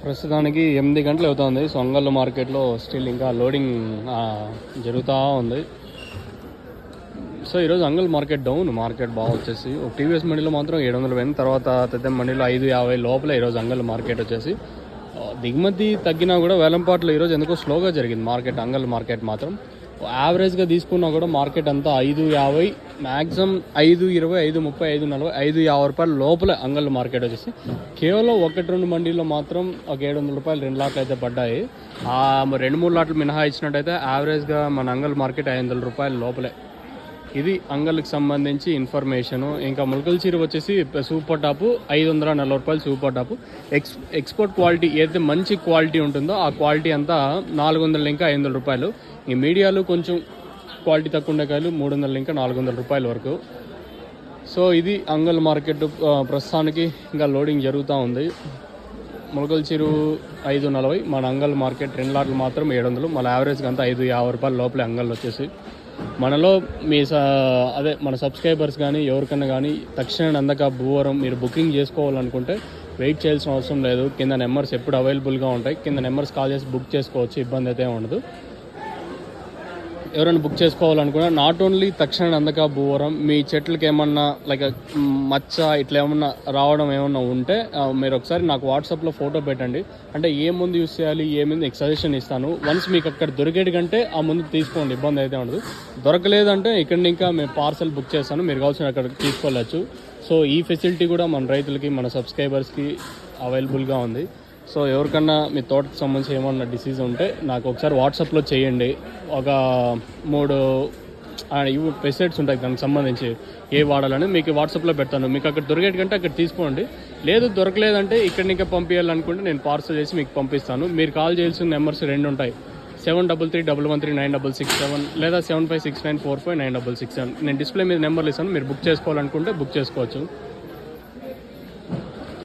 ప్రస్తుతానికి 8 గంటలు అవుతుంది. సో అంగళ్ళు మార్కెట్లో స్టిల్ ఇంకా లోడింగ్ జరుగుతూ ఉంది. సో ఈరోజు అంగల్ మార్కెట్ డౌన్, మార్కెట్ బాగా వచ్చేసి ఒక టీవీఎస్ మండీలో మాత్రం 700 పోయింది. తర్వాత తెద్దెం మండీలో 550 లోపల ఈరోజు అంగల్ మార్కెట్ వచ్చేసి దిగుమతి తగ్గినా కూడా వేలంపాట్లు ఈరోజు ఎందుకో స్లోగా జరిగింది మార్కెట్. అంగల్ మార్కెట్ మాత్రం యావరేజ్గా తీసుకున్నా కూడా మార్కెట్ అంతా 550 మ్యాక్సిమం 520, 530, 540, 550 రూపాయల లోపల అంగల్ మార్కెట్ వచ్చేసి కేవలం 1-2 మండీలో మాత్రం ఒక 700 రూపాయలు 2 లాట్లు అయితే పడ్డాయి. 2-3 లాట్లు మినహా ఇచ్చినట్టయితే యావరేజ్గా మన అంగల్ మార్కెట్ 500 రూపాయల లోపలే. ఇది అంగల్కి సంబంధించి ఇన్ఫర్మేషను. ఇంకా ములకల చీర వచ్చేసి సూపర్ టాపు 540 రూపాయలు సూపర్ టాపు. ఎక్స్పోర్ట్ క్వాలిటీ ఏదైతే మంచి క్వాలిటీ ఉంటుందో ఆ క్వాలిటీ అంతా 400 ఇంకా 500 రూపాయలు. ఈ మీడియాలు కొంచెం క్వాలిటీ తక్కువ ఉండే కాయలు 300 ఇంకా 400 రూపాయల వరకు. సో ఇది అంగల్ మార్కెట్ ప్రస్తుతానికి ఇంకా లోడింగ్ జరుగుతూ ఉంది. ములకల చీరు 540, మన అంగల్ మార్కెట్ 2 లాట్లు మాత్రం 700. మన యావరేజ్గా అంతా 550 రూపాయల లోపలే అంగల్ వచ్చేసి. మనలో మన సబ్స్క్రైబర్స్ కానీ ఎవరికన్నా కానీ తక్షణ అందక భూవరం మీరు బుకింగ్ చేసుకోవాలనుకుంటే వెయిట్ చేయాల్సిన అవసరం లేదు. కింద నెంబర్స్ ఎప్పుడు అవైలబుల్గా ఉంటాయి. కింద నెంబర్స్ కాల్ చేసి బుక్ చేసుకోవచ్చు, ఇబ్బంది అయితే ఉండదు. ఎవరైనా బుక్ చేసుకోవాలనుకున్నా నాట్ ఓన్లీ తక్షణ అందక భూవరం, మీ చెట్లకి ఏమన్నా లైక్ మచ్చ ఇట్లా ఏమన్నా రావడం ఏమన్నా ఉంటే మీరు ఒకసారి నాకు వాట్సాప్లో ఫోటో పెట్టండి. అంటే ఏ ముందు యూస్ చేయాలి ఏముంది సజెషన్ ఇస్తాను. వన్స్ మీకు అక్కడ దొరికేటి కంటే ఆ ముందు తీసుకోండి, ఇబ్బంది అయితే ఉండదు. దొరకలేదంటే ఇక్కడ ఇంకా మేము పార్సల్ బుక్ చేస్తాను, మీరు కావాల్సిన అక్కడ తీసుకోవచ్చు. సో ఈ ఫెసిలిటీ కూడా మన రైతులకి మన సబ్స్క్రైబర్స్కి అవైలబుల్గా ఉంది. సో ఎవరికన్నా మీ తోటకు సంబంధించి ఏమన్నా డిసీజ్ ఉంటే నాకు ఒకసారి వాట్సాప్లో చేయండి. ఒక 3 పెస్టిసైడ్స్ ఉంటాయి దానికి సంబంధించి ఏ వాడాలని మీకు వాట్సాప్లో పెడతాను. మీకు అక్కడ దొరికేటి కంటే అక్కడ తీసుకోండి. లేదు దొరకలేదంటే ఇక్కడ ఇంకా పంపించాలనుకుంటే నేను పార్సల్ చేసి మీకు పంపిస్తాను. మీరు కాల్ చేయాల్సిన నెంబర్స్ 2 ఉంటాయి. 7331139667 లేదా 7569459667. నేను డిస్ప్లే మీద నెంబర్లు ఇస్తాను. మీరు బుక్ చేసుకోవాలనుకుంటే బుక్ చేసుకోవచ్చు.